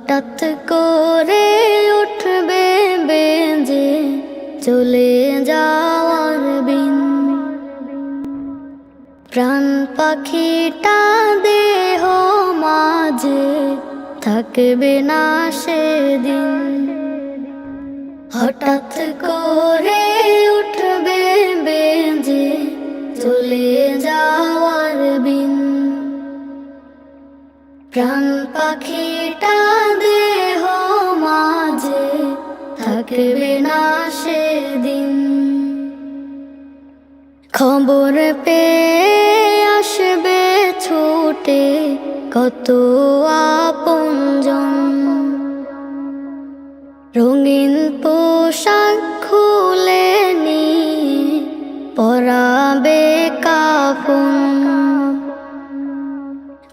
হঠাৎ করে উঠবে বেজে চলে যাওয়ার বিন, প্রাণ পাখিটা দেহ মাঝে থাকবে না সেদিন। হঠাৎ করে উঠবে বেজে চলে যাওয়ার বিন, প্রাণ পাখিটা দেহ মাঝে থাকবে না সেদিন। খবর পেয়ে আসবে ছুটে কত আপনজন, রঙিন পোশাক খুলে নিয়ে পরাবে কাফন।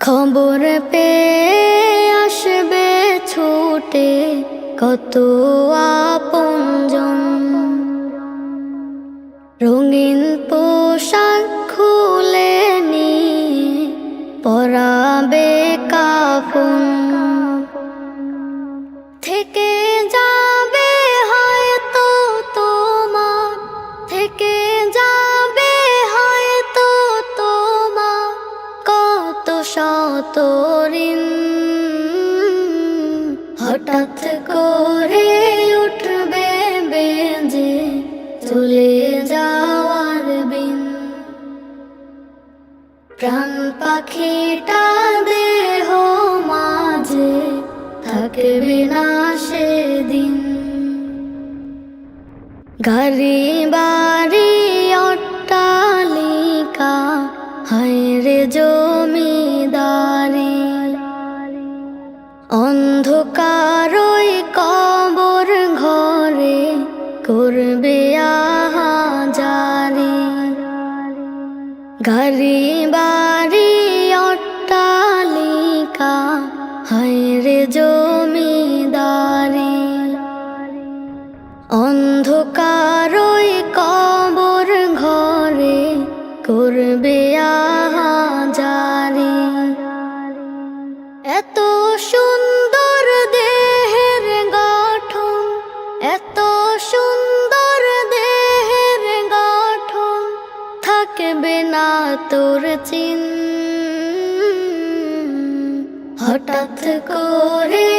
খবর পেয়ে আসবে ছুটে কত আপনজন, রঙিন পোশাক খুলে নিয়ে পরাবে কাফন। থেকে যাবে হয়তো তোমার, থেকে যাবে হয়তো তোমার কত শত ঋণ। হঠাৎ করে উঠবে বেজে চলে যাওয়ার বিন, প্রাণ পাখিটা দেহ মাঝে থাকবে না সেদিন। গাড়ি বাড়ি অট্টালিকা হায়রে জমিদারি, অন্ধকারই কবর ঘরে করবে আহাজারি। গাড়ি বাড়ি অট্টালিকা হায়রে জমিদারি, অন্ধকারই কবর ঘরে করবে আহাজারি। এত সুন্দর দেহের গঠন, এত সুন্দর দেহের গঠন থাকবে না তোর চিন। হঠাৎ করে